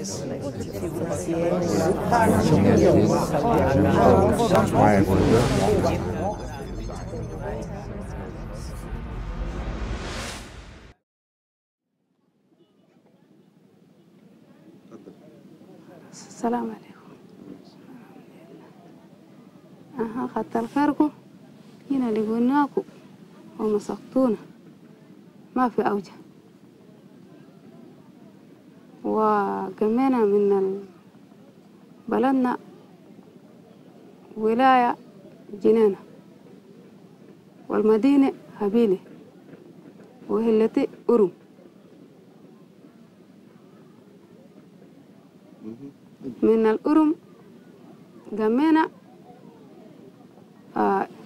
السلام عليكم. كتر خيركم. هنا لقيناكم ومسكتونا ما في أوجه، وقمينا من بلدنا ولاية جنينة والمدينة هبيلة وهلتي أورو. من الأورم قمينا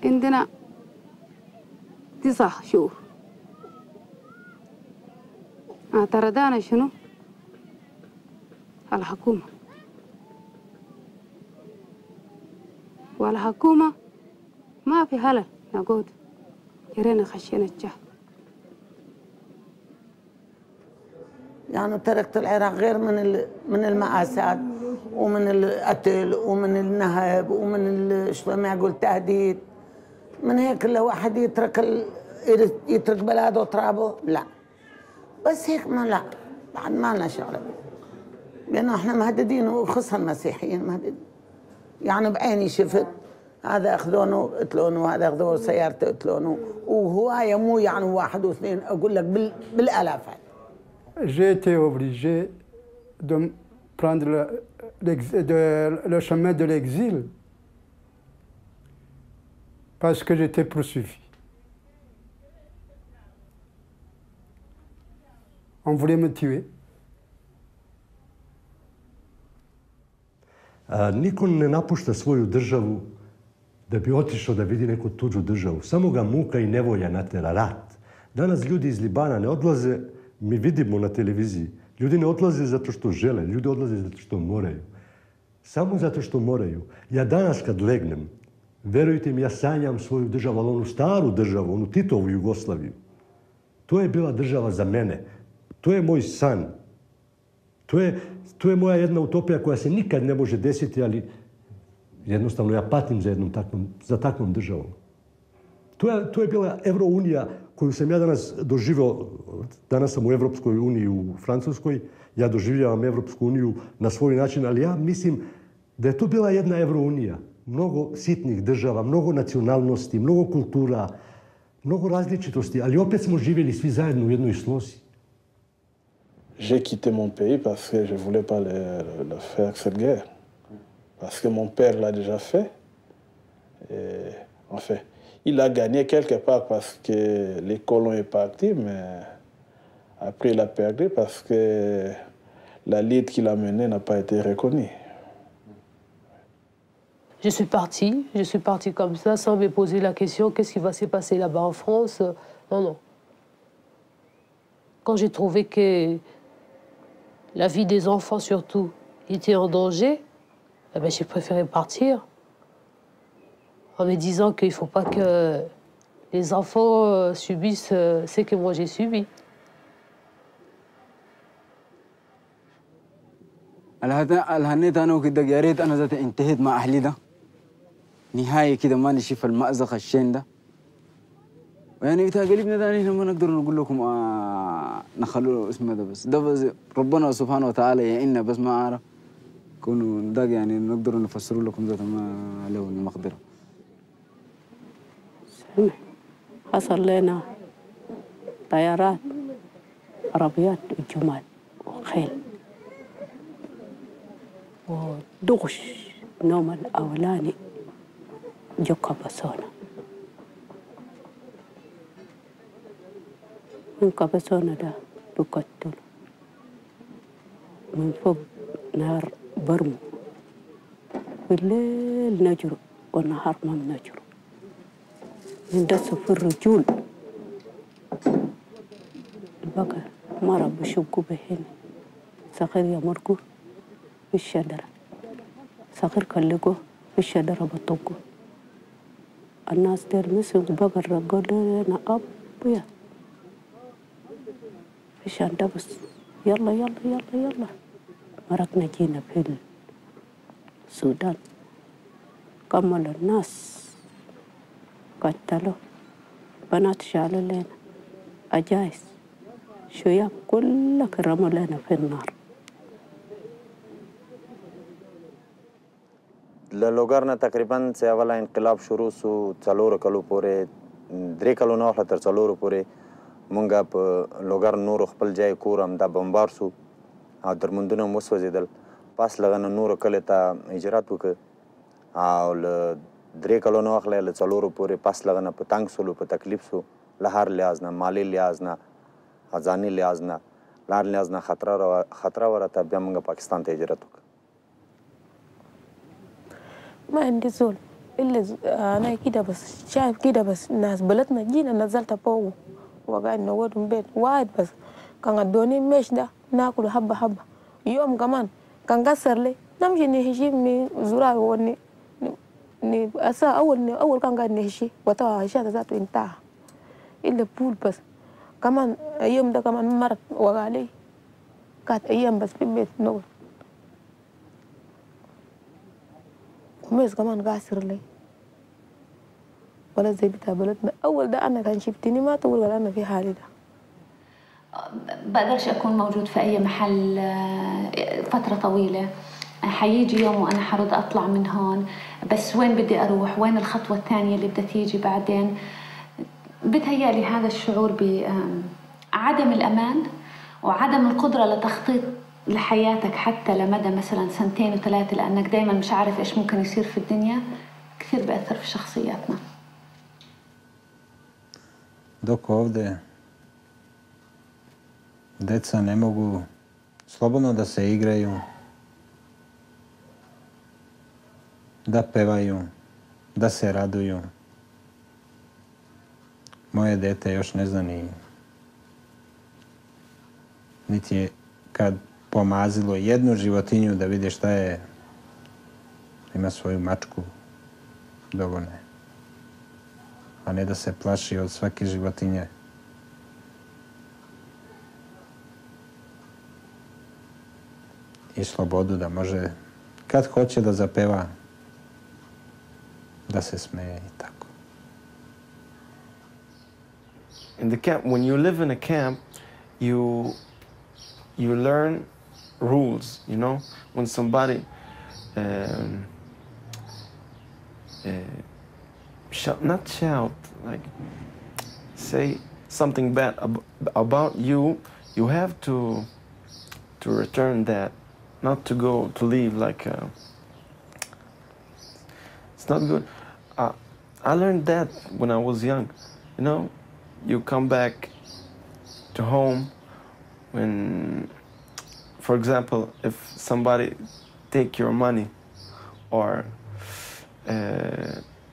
عندنا 9 شهور. اعترضنا شنو؟ الحكومة، والحكومة ما في هلل نقود جرينا خشينا الجهل. يعني تركت العراق غير من المآسات ومن القتل ومن النهب ومن شو ما يقول تهديد. من هيك لو واحد يترك بلاده وترابه لا، بس هيك ما لا، بعد ما لنا شغله، لانه احنا مهددين وخصوصا المسيحيين مهددين. يعني بعيني شفت هذا اخذونه قتلونه وهذا اخذوه سيارته قتلونه، وهوايه مو يعني واحد واثنين، اقول لك بالالافات. J'ai été obligé de prendre le chemin de l'exil parce que j'étais poursuivi. On voulait me tuer. Niko ne napušta svoju državu da bi otišao da vidi neku tuđu državu. Samo ga muka i nevolja natera, rat. Danas ljudi iz Libana ne odlaze, mi vidimo na televiziji, ljudi ne odlaze zato što žele, ljudi odlaze zato što moraju. Samo zato što moraju. Ja danas kad legnem, verujte mi, ja sanjam svoju državu, ali onu staru državu, onu Titovu Jugoslaviju. To je bila država za mene. To je moj san. To je moja jedna utopija koja se nikad ne može desiti, ali jednostavno ja patim za takvom državom. To je bila Evrounija koju sam ja danas doživio. Danas sam u Evropskoj uniji u Francuskoj. Ja doživljavam Evropsku uniju na svoj način, ali ja mislim da je to bila jedna Evrounija. Mnogo sitnih država, mnogo nacionalnosti, mnogo kultura, mnogo različitosti, ali opet smo živjeli svi zajedno u jednoj slozi. J'ai quitté mon pays parce que je ne voulais pas faire cette guerre. Parce que mon père l'a déjà fait. Et, enfin, il a gagné quelque part parce que les colons sont partis, mais après il a perdu parce que la lutte qu'il a menée n'a pas été reconnue. Je suis partie comme ça sans me poser la question qu'est-ce qui va se passer là-bas en France. Non, non. Quand j'ai trouvé que la vie des enfants, surtout, était en danger, eh ben, j'ai préféré partir en me disant qu'il ne faut pas que les enfants subissent ce que moi j'ai subi. الهنيت أنا وكده يا ريت أنا ذاتي انتهيت مع أهلي ده نهاية كده ما نشوف المأزق الشين ده. يعني إذا قلبنا ده نحن ما نقدر نقول لكم نخلوا اسمه ده بس ربنا سبحانه وتعالى يعيننا بس ما أعرف كونوا ده يعني نقدر نفسروا لكم ذات ما له المقدرة. حصل لنا طيارات عربيات وجمال وخيل ودغش نوم الأولاني جوكا بسونا من كبسونا ده بقتل من فوق نهر برمو بالليل نجرو والنهار ما نجرو ندسوا في الرجول البقى مرة بشقوا بهن صغير يمرقوا في الشجرة صغير كلقوا في الشجرة بطقوا الناس دير مسك بقى الرجال لنا أبيض في الشجرة بس يلا يلا يلا يلا مرقنا جينا في السودان كمل الناس قتلوا بنات شالوا لنا أجايز شياب كلها كرموا لنا في النار. لوګر نه تقریبا چې اوله انقلاب شروع سو 4 کلو پورې 3 کلو نه واخله تر 4 پورې مونږ په لوګر نور خپل ځای کور همدا بمبار سو او درمندونه مو وسوځېدل پاس لغه نه نور کله ته هجرت وکړ او له 3 کلو نه واخله له 4 پورې پاس لغه نه په تنګ سولو په تکلیف سو له هر لحاظ نه مالی لحاظ نه ځاني لحاظ نه لار لحاظ نه خطره ورته بیا مونږ پاکستان ته هجرت وکړ. ما عندي زول إلا أنا كده بس شايف كده بس ناس بلدنا جينا نزلت فوق وقاعد نودهم بيت واحد بس كان ادوني مش ده ناكل حبة حبة يوم كمان كان كسر لي نمشي نهشي من زرار وني أسا أول كان قاعد نهشي وتوا هشات ذاته انتهى إلا بول بس كمان يوم ده كمان مرت وقع لي كانت أيام بس في البيت نقول ميز كمان قاصر لي ولا زي بتاع بلدنا أول ده أنا كان شفتني ما تقول ولا أنا في حالي ده. بقدرش أكون موجود في أي محل فترة طويلة، حيجي يوم وأنا حرد أطلع من هون، بس وين بدي أروح؟ وين الخطوة الثانية اللي بدها تيجي بعدين؟ بتهيألي هذا الشعور بعدم الأمان وعدم القدرة لتخطيط لحياتك حتى لمدى مثلا 2 و3 لأنك دايما مش عارف إيش ممكن يصير في الدنيا كثير بيأثر في شخصياتنا. Dok ovdje deca ne mogu slobodno da se igraju, da pevaju, da se raduju. Moje dete još ne zna niti je kad pomazilo jednu životinju da vidi šta je, ima svoju mačku, dovoljno je. A ne da se plaši od svake životinje. I slobodu da može, kad hoće da zapeva, da se smeje i tako. In the camp, when you live in a camp, you learn rules, you know? When somebody not shout, like say something bad about you, you have to return that, not to go to leave like it's not good. I learned that when I was young, you know. You come back to home when, for example, if somebody take your money or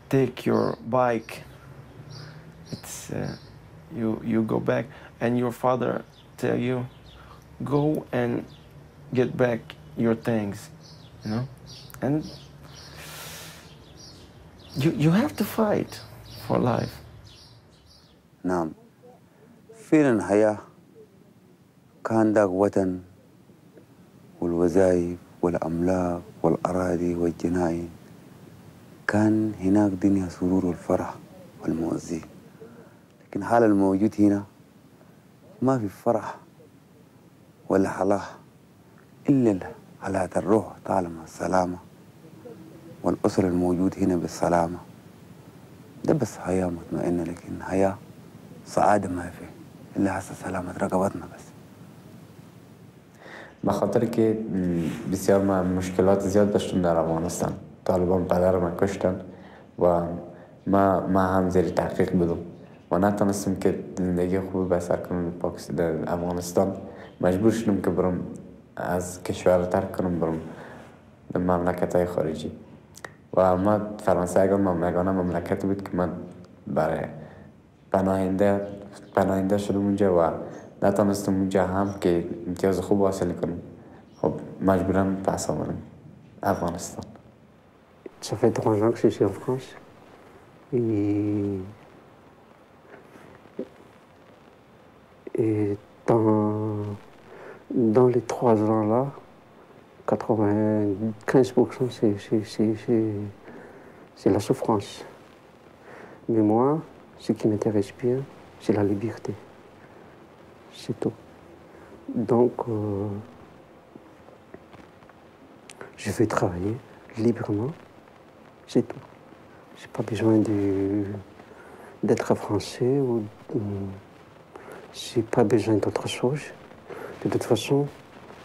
take your bike, it's you go back and your father tell you, go and get back your things, you know, and you have to fight for life. نعم فعلا الحياة كان ذاك وطن والوظائف والأملاك والأراضي والجناين كان هناك دنيا سرور والفرح والموزي لكن حال الموجود هنا ما في فرح ولا حلاوة إلا حلاوة الروح طالما السلامة والأسرة الموجود هنا بالسلامة ده بس حياة مطمئنة لكن حياة سعادة ما في إلا هسه سلامة رقبتنا بس. بخاطر که بسیار مشکلات زیاد داشتم در افغانستان. طالبان پدر من کشتن و ما هم زیر تحقیق بودم و نتونستم که زندگی خوبی بسر کنم در افغانستان. مجبور شدم که برم از کشور ترک کنم برم به مملکت‌های خارجی و ما فرانسه یگانه مملکتی بود که من برای پناهنده شدم اونجا و نتونستم اونجا هم که امتیاز خوب حاصل کنم. خب مجبورم پس آمدم افغانستان. Ça fait 3 ans que je suis en France. Et dans les 3 ans là, 95% c'est la souffrance. Mais moi, ce qui m'intéresse bien, c'est la liberté. C'est tout. Donc, je vais travailler librement, c'est tout. Je n'ai pas besoin d'être français ou je n'ai pas besoin d'autre chose. De toute façon,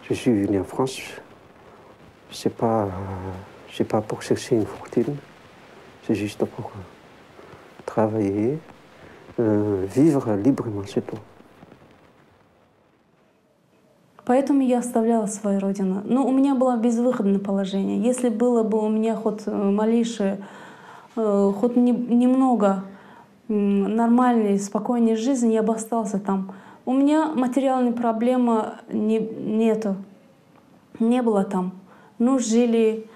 je suis venu en France, c'est pas pour chercher une fortune, c'est juste pour travailler, vivre librement, c'est tout. Поэтому я оставляла свою родину. Но у меня было безвыходное положение. Если было бы у меня хоть малейшее, хоть немного нормальной, спокойной жизни, я бы остался там. У меня материальной проблемы нету. Не было там. Ну, жили.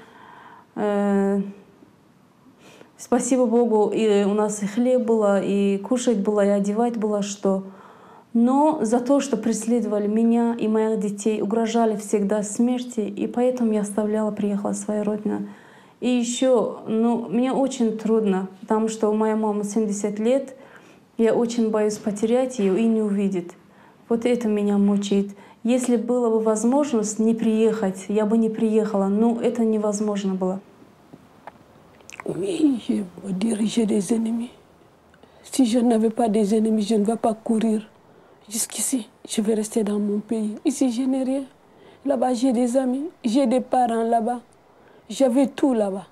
Спасибо Богу, и у нас и хлеб было, и кушать было, и одевать было что. Но за то, что преследовали меня и моих детей, угрожали всегда смерти, и поэтому я приехала в свою родину. И еще, мне очень трудно, потому что у моей мамы 70 лет, я очень боюсь потерять ее и не увидеть. Вот это меня мучает. Если была бы возможность не приехать, я бы не приехала, но это невозможно было. Oui, je veux dire j'ai des ennemis. Si je n'avais pas des ennemis, je ne vais pas courir. Jusqu'ici, je vais rester dans mon pays. Ici, je n'ai rien. Là-bas, j'ai des amis, j'ai des parents là-bas. J'avais tout là-bas.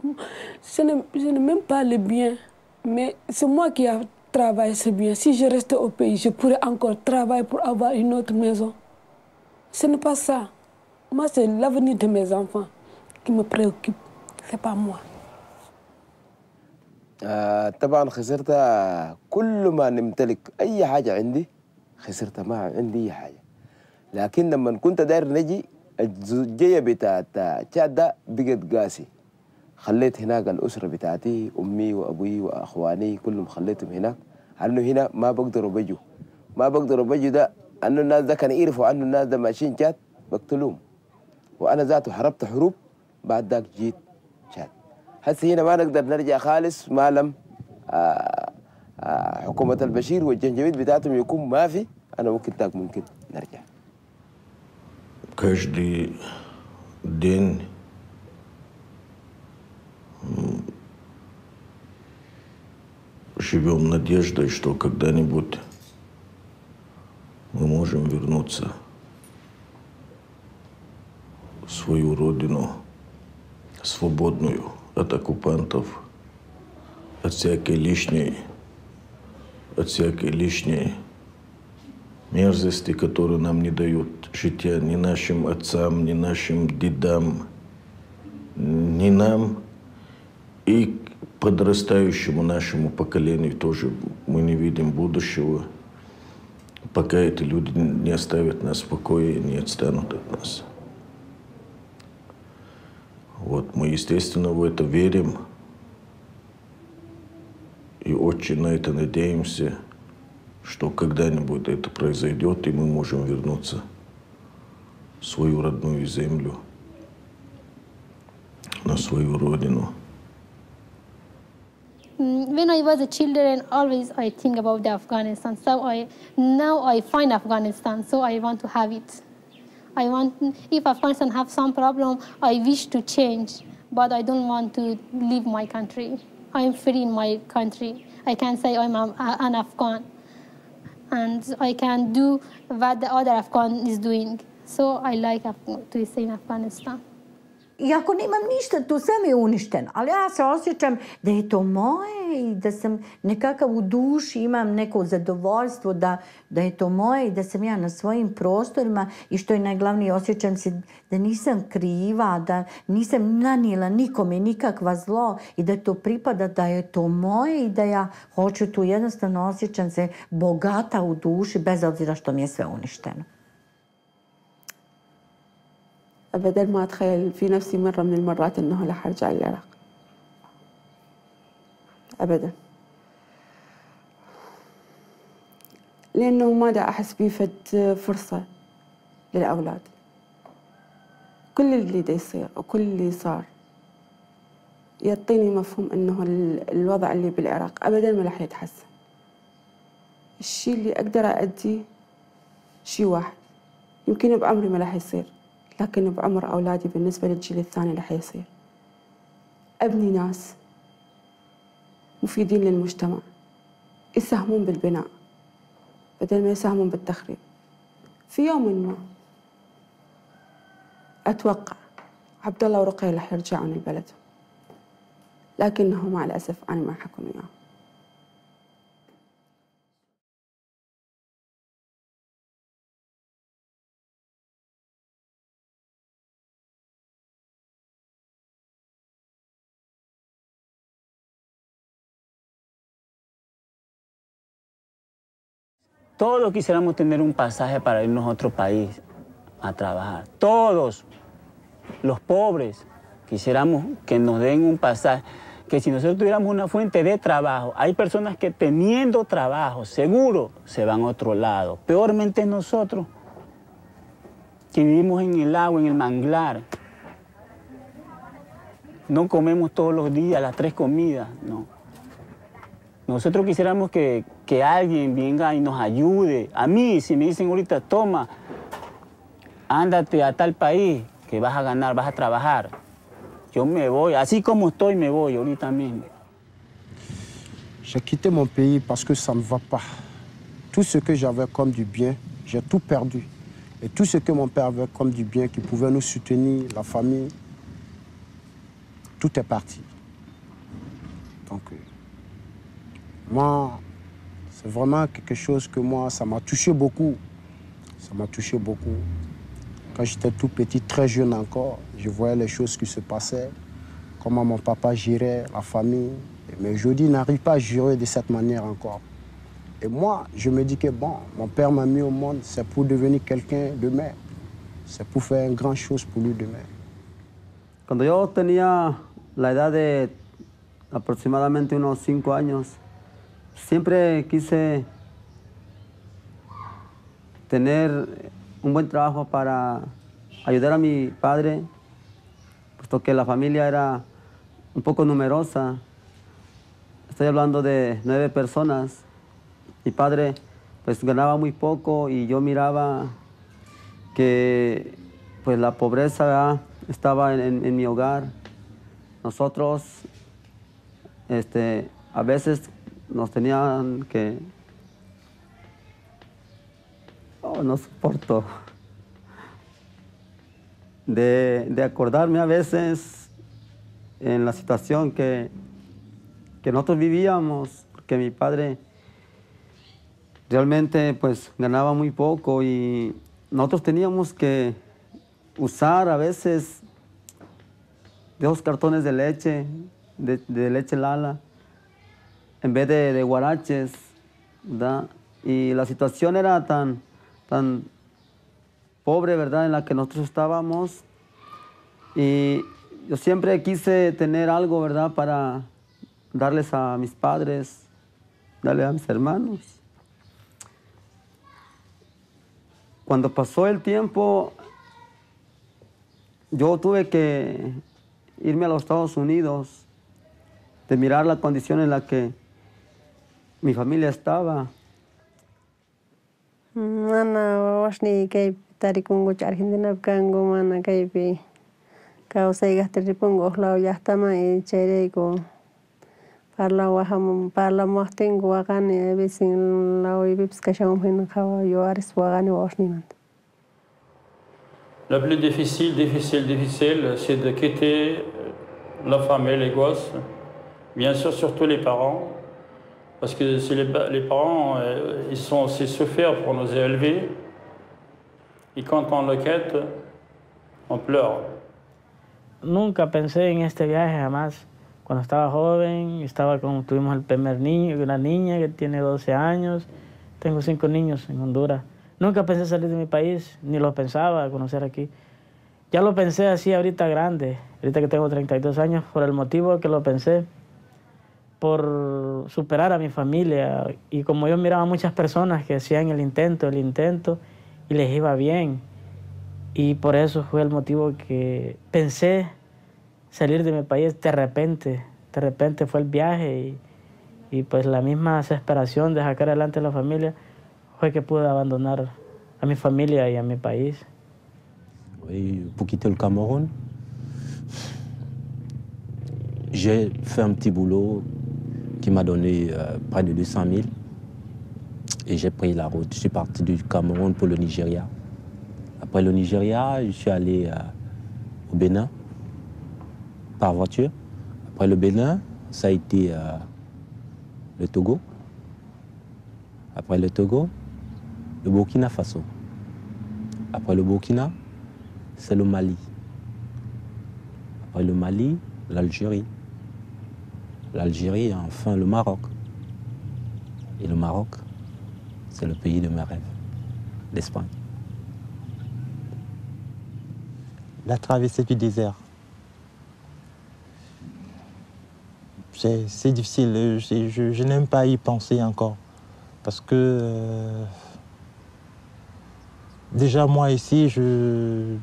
Je n'ai même pas le bien, mais c'est moi qui ai travaillé ce bien. Si je restais au pays, je pourrais encore travailler pour avoir une autre maison. Ce n'est pas ça. Moi, c'est l'avenir de mes enfants qui me préoccupe. Ce n'est pas moi. طبعا خسرت كل ما نمتلك أي حاجة عندي خسرتها ما عندي أي حاجة لكن لما كنت داير نجي الزوجية بتاعت تشاد ده بقت قاسي خليت هناك الأسرة بتاعتي أمي وأبوي وأخواني كلهم خليتهم هناك لأنه هنا ما بقدروا بيجوا ده أنه الناس ده كانوا يعرفوا أنه الناس ده ماشيين تشاد بقتلوهم وأنا ذاته حربت حروب بعد ذاك جيت تشاد هسه هنا ما نقدر نرجع خالص ما لم حكومة البشير والجنجويد بتاعتهم يكون ما في أنا ممكن نرجع. Каждый день живем надеждой, что когда-нибудь мы можем вернуться в свою родину свободную от оккупантов, от всякой лишней мерзости, которую нам не дают жития ни нашим отцам, ни нашим дедам, ни нам. И подрастающему нашему поколению тоже мы не видим будущего, пока эти люди не оставят нас в покое и не отстанут от нас. Вот мы, естественно, в это верим и очень на это надеемся, что когда-нибудь это произойдет, и мы можем вернуться в свою родную землю, на свою родину. When I was a children, always I think about the Afghanistan. So now I find Afghanistan, so I want to have it. I want, if Afghanistan have some problem, I wish to change, but I don't want to leave my country. I'm free in my country. I can say I'm an Afghan, and I can do what the other Afghan is doing. So I like to stay in Afghanistan. Iako nemam ništa, to sve mi je uništeno, ali ja se osjećam da je to moje i da sam nekakav u duši, imam neko zadovoljstvo da je to moje i da sam ja na svojim prostorima i što je najglavnije, osjećam se da nisam kriva, da nisam nanijela nikome nikakva zlo i da to pripada, da je to moje i da ja hoću tu, jednostavno osjećam se bogata u duši bez obzira što mi je sve uništeno. أبداً ما أتخيل في نفسي مرة من المرات إنه رح أرجع العراق أبداً لأنه ما دا أحس بيه فد فرصة للأولاد كل اللي دا يصير وكل اللي صار يعطيني مفهوم إنه الوضع اللي بالعراق أبداً ما راح يتحسن. الشيء اللي أقدر أأديه شيء واحد، يمكن بعمري ما راح يصير، لكن بعمر أولادي بالنسبة للجيل الثاني راح يصير. أبني ناس مفيدين للمجتمع يساهمون بالبناء بدل ما يساهمون بالتخريب. في يوم ما أتوقع عبد الله ورقية راح يرجعون البلد، لكنه مع الأسف أنا ما حكون وياهم. Todos quisiéramos tener un pasaje para irnos a otro país a trabajar. Todos los pobres quisiéramos que nos den un pasaje, que si nosotros tuviéramos una fuente de trabajo, hay personas que teniendo trabajo seguro se van a otro lado. Peormente nosotros, que vivimos en el agua, en el manglar. No comemos todos los días las 3 comidas, no. Nosotros quisiéramos que alguien venga y nos ayude. A mí, si me dicen ahorita, toma, ándate a tal país, que vas a ganar, vas a trabajar. Yo me voy, así como estoy, me voy ahorita mismo. J'ai quitté mon pays parce que ça ne va pas. Tout ce que j'avais comme du bien, j'ai tout perdu. Et tout ce que mon père avait comme du bien, qui pouvait nous soutenir, la famille, tout est parti. Donc, moi, c'est vraiment quelque chose que moi, ça m'a touché beaucoup. Ça m'a touché beaucoup. Quand j'étais tout petit, très jeune encore, je voyais les choses qui se passaient, comment mon papa gérait la famille. Mais aujourd'hui, il n'arrive pas à gérer de cette manière encore. Et moi, je me dis que bon, mon père m'a mis au monde, c'est pour devenir quelqu'un demain. C'est pour faire une grande chose pour lui demain. Cuando yo tenía la edad de aproximadamente unos 5 años, siempre quise tener un buen trabajo para ayudar a mi padre, puesto que la familia era un poco numerosa. Estoy hablando de 9 personas. Mi padre pues ganaba muy poco y yo miraba que pues la pobreza estaba en mi hogar. Nosotros a veces nos tenían que... Oh, no soporto. De acordarme a veces en la situación que nosotros vivíamos, porque mi padre realmente pues ganaba muy poco y nosotros teníamos que usar a veces 2 cartones de leche, de leche Lala, en vez de guaraches, ¿verdad? Y la situación era tan pobre, ¿verdad?, en la que nosotros estábamos. Y yo siempre quise tener algo, ¿verdad?, para darles a mis padres, darle a mis hermanos. Cuando pasó el tiempo, yo tuve que irme a los Estados Unidos, de mirar la condición en la que mi familia estaba. Mana wasni kay tarikungo Argentina kango mana kaypi kausay gastaripungo lao yastama y chereko parla waham parla mohtengo wagani bisin lao ibips kasham hin khawa yo aris wagani wasni man. La plus difficile, c'est de quitter la famille, les gosses, bien sûr surtout les parents. Parce que les parents, ils sont aussi souffert pour nous élever. Y quand on le quitte, on pleure. Nunca pensé en este viaje, jamás. Cuando estaba joven, tuvimos el primer niño, una niña que tiene 12 años. Tengo 5 niños en Honduras. Nunca pensé salir de mi país, ni lo pensaba conocer aquí. Ya lo pensé así ahorita grande, ahorita que tengo 32 años, por el motivo que lo pensé. Por superar a mi familia, y como yo miraba a muchas personas que hacían el intento y les iba bien, Y por eso fue el motivo que pensé salir de mi país de repente. De repente fue el viaje y pues la misma desesperación de sacar adelante a la familia fue que pude abandonar a mi familia y a mi país. Oui, pour quitter le Cameroun, j'ai fait un petit boulot qui m'a donné près de 200 000 et j'ai pris la route. Je suis parti du Cameroun pour le Nigeria. Après le Nigeria, je suis allé au Bénin par voiture. Après le Bénin, ça a été le Togo. Après le Togo, le Burkina Faso. Après le Burkina, c'est le Mali. Après le Mali, l'Algérie. L'Algérie et enfin le Maroc. Et le Maroc, c'est le pays de mes rêves, l'Espagne. La traversée du désert. C'est difficile, je n'aime pas y penser encore. Parce que déjà moi ici, je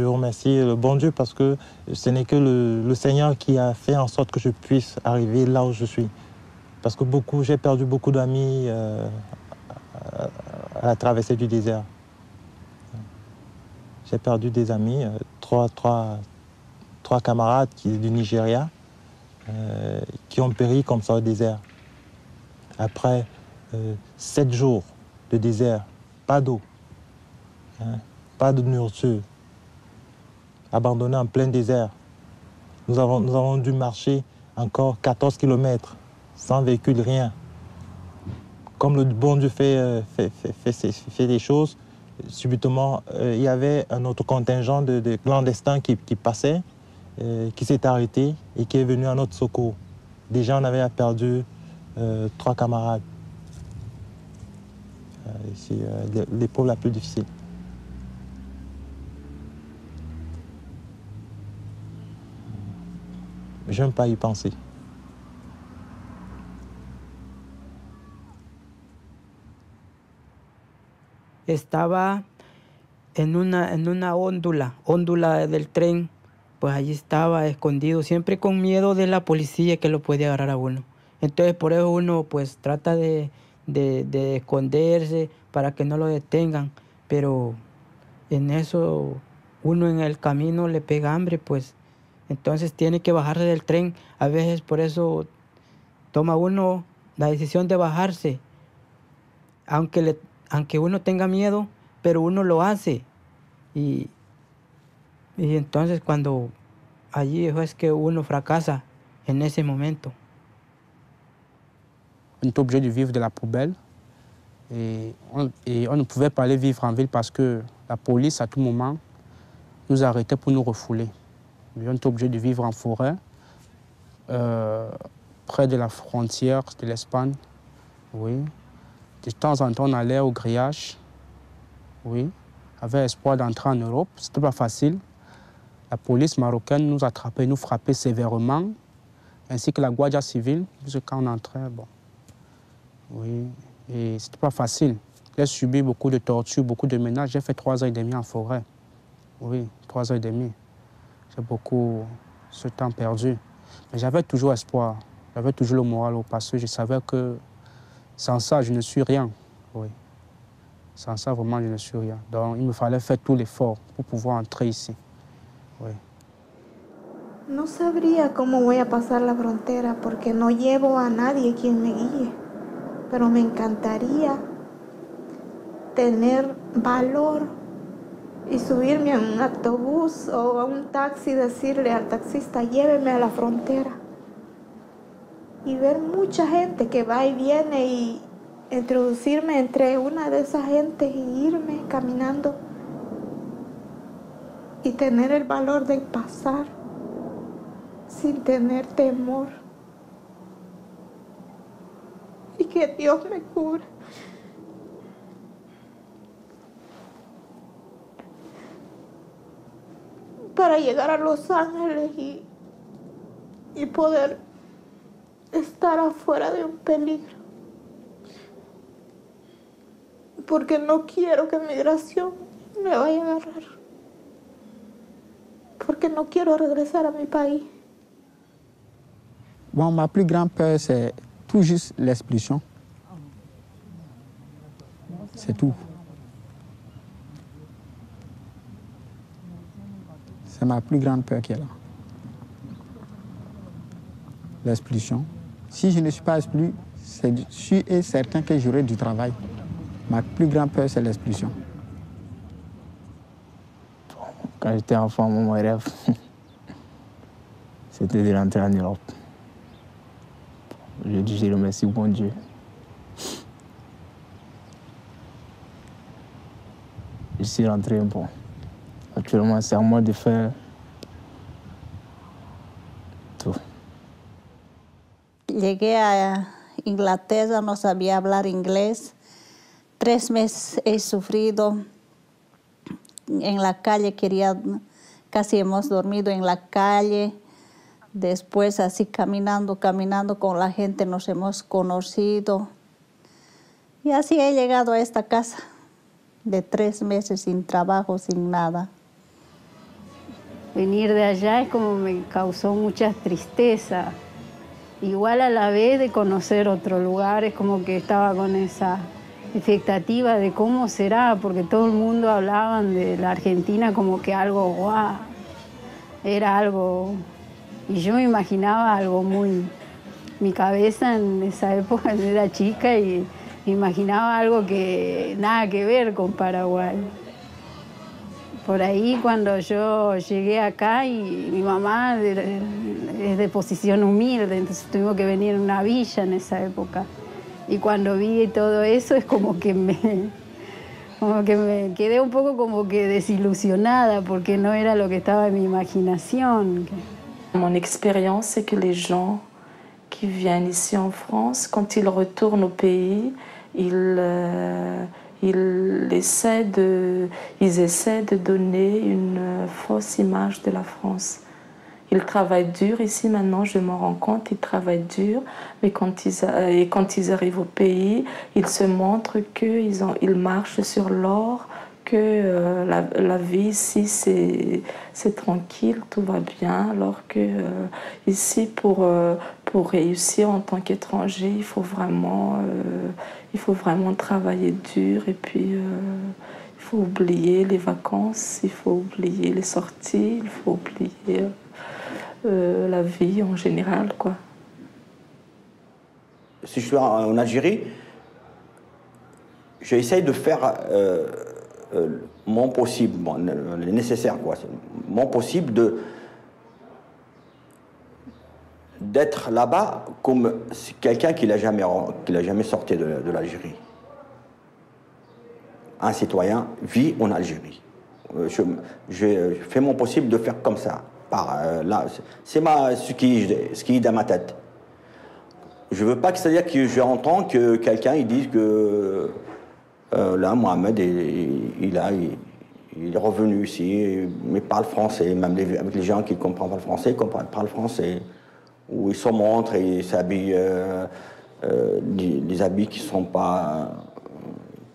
remercie le bon Dieu parce que ce n'est que le Seigneur qui a fait en sorte que je puisse arriver là où je suis. Parce que j'ai perdu beaucoup d'amis à la traversée du désert. J'ai perdu des amis, trois camarades du Nigeria qui ont péri comme ça au désert. Après 7 jours de désert, pas d'eau, pas de nourriture, abandonné en plein désert. Nous avons dû marcher encore 14 km sans véhicule, rien. Comme le bon Dieu fait des choses, subitement, il y avait un autre contingent de clandestins qui passait, qui s'est arrêté et qui est venu à notre secours. Déjà, on avait perdu 3 camarades. C'est l'épreuve la plus difficile. Je n'aime pas y penser. Estaba en una óndula del tren, pues allí estaba escondido, siempre con miedo de la policía que lo puede agarrar a uno. Entonces por eso uno pues trata de esconderse para que no lo detengan, pero en eso uno en el camino le pega hambre, pues entonces tiene que bajarse del tren. A veces por eso toma uno la decisión de bajarse, aunque uno tenga miedo, pero uno lo hace. Y entonces cuando allí es que uno fracasa en ese momento. On était obligé de vivre de la poubelle et on ne pouvait pas aller vivre en ville parce que la police, à tout moment, nous arrêtait pour nous refouler. Et on était obligé de vivre en forêt, près de la frontière de l'Espagne. Oui. De temps en temps, on allait au grillage, oui, avec espoir d'entrer en Europe. C'était pas facile. La police marocaine nous attrapait, nous frappait sévèrement, ainsi que la Guardia civile, puisque quand on entrait, bon, oui, et c'était pas facile. J'ai subi beaucoup de tortures, beaucoup de menaces. J'ai fait 3 ans et demi en forêt. Oui, 3 ans et demi. J'ai beaucoup ce temps perdu. Mais j'avais toujours espoir. J'avais toujours le moral au passé. Je savais que sans ça, je ne suis rien. Oui. Sans ça, vraiment, je ne suis rien. Donc, il me fallait faire tout l'effort pour pouvoir entrer ici. Oui. No sabría cómo voy a pasar la frontera porque no llevo a nadie quien me guíe. Pero me encantaría tener valor y subirme a un autobús o a un taxi y decirle al taxista, lléveme a la frontera. Y ver mucha gente que va y viene y introducirme entre una de esas gentes y irme caminando y tener el valor de pasar sin tener temor. Y que Dios me cubra. Para llegar a Los Ángeles y poder estar afuera de un peligro. Porque no quiero que migración me vaya a agarrar. que no quiero regresar a mi país. Bon, ma plus grande peur, c'est tout juste l'expulsion. C'est tout. C'est ma plus grande peur qui est là. L'expulsion. Si je ne suis pas expulsé, c'est sûr et certain que j'aurai du travail. Ma plus grande peur, c'est l'expulsion. Quand j'étais enfant, mon rêve, c'était de rentrer en Europe. Je remercie bon Dieu. Je suis rentré bon. Actuellement, c'est à moi de faire tout. Llegué a Inglaterra, no sabía hablar inglés. 3 meses he sufrido en la calle, casi hemos dormido en la calle. Después así caminando con la gente nos hemos conocido. Y así he llegado a esta casa de 3 meses sin trabajo, sin nada. Venir de allá es como me causó mucha tristeza. Igual a la vez de conocer otros lugares, como que estaba con esa expectativa de cómo será, porque todo el mundo hablaba de la Argentina como que algo guau, era algo, y yo me imaginaba algo muy, mi cabeza en esa época era chica y me imaginaba algo que nada que ver con Paraguay. Por ahí cuando yo llegué acá y mi mamá es de posición humilde, entonces tuvimos que venir a una villa en esa época. Y cuando vi todo eso es como que me quedé un poco como que desilusionada porque no era lo que estaba en mi imaginación. Mon expérience, c'est que les gens qui viennent ici en France, quand ils retournent au pays, ils essaient de donner une fausse image de la France. Ils travaillent dur ici maintenant, je m'en rends compte, ils travaillent dur, mais quand ils arrivent au pays, ils se montrent qu'ils marchent sur l'or, que la vie ici c'est tranquille, tout va bien, alors que ici pour réussir en tant qu'étranger, il faut vraiment travailler dur et puis il faut oublier les vacances, il faut oublier les sorties, il faut oublier la vie en général, quoi. Si je suis en Algérie, j'essaye de faire mon possible, bon, le nécessaire, quoi. Mon possible d'être là-bas comme quelqu'un qui n'a jamais sorti de l'Algérie. Un citoyen vit en Algérie. Je fais mon possible de faire comme ça. Là, c'est ce qui est dans ma tête. Je veux pas que c'est-à-dire que j'entends que quelqu'un il dise que là, Mohamed, il est revenu ici, mais parle français, même avec les gens qui ne comprennent pas le français, parlent français, où ils se montrent et ils s'habillent des habits qui sont pas,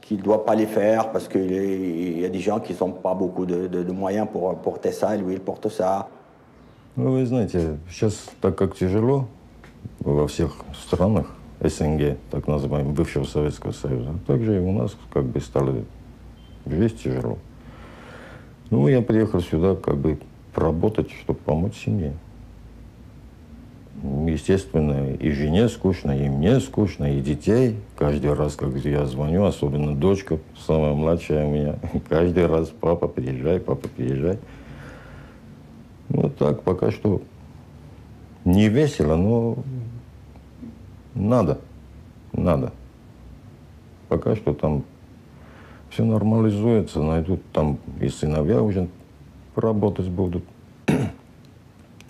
qu'ils ne doivent pas les faire parce qu'il y a des gens qui n'ont pas beaucoup de moyens pour porter ça, et lui il porte ça. Ну, вы знаете, сейчас так как тяжело во всех странах СНГ, так называемого бывшего Советского Союза, также и у нас как бы стало жить тяжело. Ну, я приехал сюда как бы поработать, чтобы помочь семье. Естественно, и жене скучно, и мне скучно, и детей. Каждый раз, когда я звоню, особенно дочка, самая младшая у меня, каждый раз: папа, приезжай, папа, приезжай. Вот так, пока что не весело, но надо. Пока что там все нормализуется, найдут там и сыновья уже работать будут.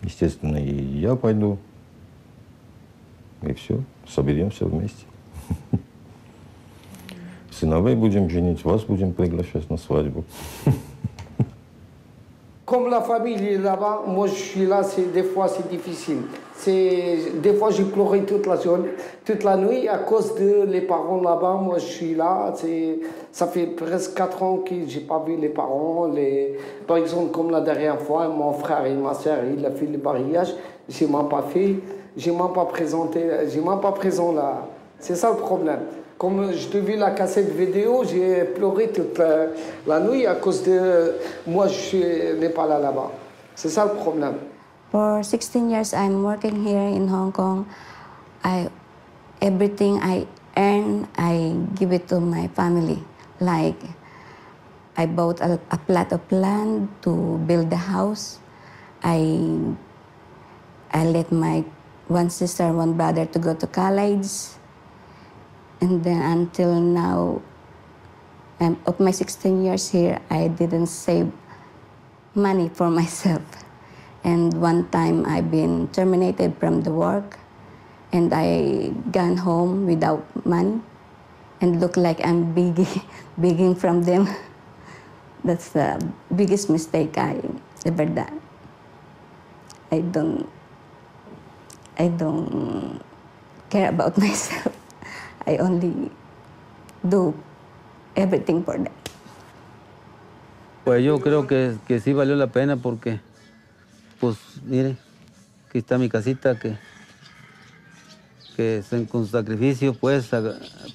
Естественно, и я пойду. И все, соберемся вместе. Сыновей будем женить, вас будем приглашать на свадьбу. Comme comme la famille est là-bas, moi je suis là, des fois c'est difficile. Des fois j'ai pleuré toute la nuit à cause de les parents là-bas. Moi je suis là, ça fait presque 4 ans que j'ai pas vu les parents. Par exemple, comme la dernière fois, mon frère et ma soeur, il a fait le mariage, je ne m'en pas fait, je ne m'en pas présenté, je m'en pas présent là. C'est ça le problème. Comme je te vis la cassette vidéo, j'ai pleuré toute la nuit à cause de moi, je n'ai pas là-bas. C'est ça le problème. For 16 years, I'm working here in Hong Kong. Everything I earn, I give it to my family. Like, I bought a plot of land to build a house. I let my one sister, one brother to go to college. And then until now, of my 16 years here, I didn't save money for myself. And one time I've been terminated from the work, and I gone home without money, and look like I'm begging from them. That's the biggest mistake I ever done. I don't care about myself. I only do everything for them. Pues yo creo que sí valió la pena porque, pues mire, aquí está mi casita que con sacrificio, pues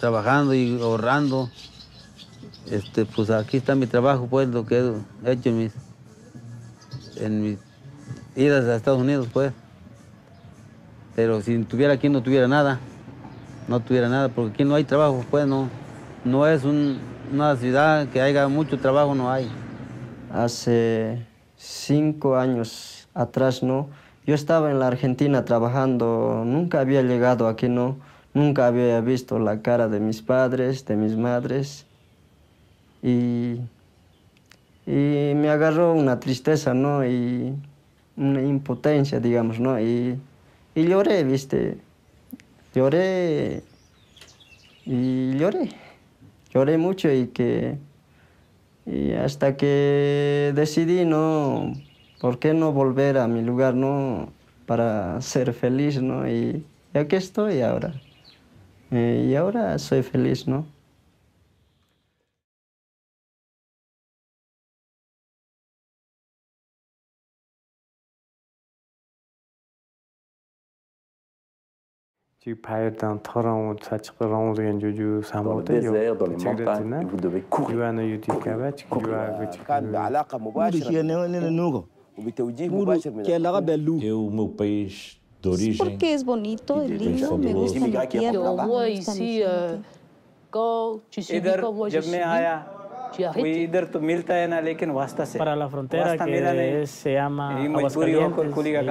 trabajando y ahorrando. Pues aquí está mi trabajo, pues lo que he hecho en mis idas a Estados Unidos, pues. Pero si estuviera aquí no tuviera nada. No tuviera nada, porque aquí no hay trabajo, pues no es una ciudad que haya mucho trabajo, no hay. Hace 5 años atrás, ¿no? Yo estaba en la Argentina trabajando, nunca había llegado aquí, ¿no? Nunca había visto la cara de mis padres, de mis madres. Y me agarró una tristeza, ¿no? Y una impotencia, digamos, ¿no? Y lloré, ¿viste? Lloré mucho y hasta que decidí, ¿no? ¿Por qué no volver a mi lugar, ¿no? Para ser feliz, ¿no? Y aquí estoy ahora. Y ahora soy feliz, ¿no? Tu payes dans torrent, ça te rend dans le désert, dans les montagnes, vous devez courir. Porque es bonito, es lindo, me gusta mi tierra. Moi ici, quand tu subis comme moi je subis, tu arrêtes. Para la frontera que se llama Aguascalientes, Honduras.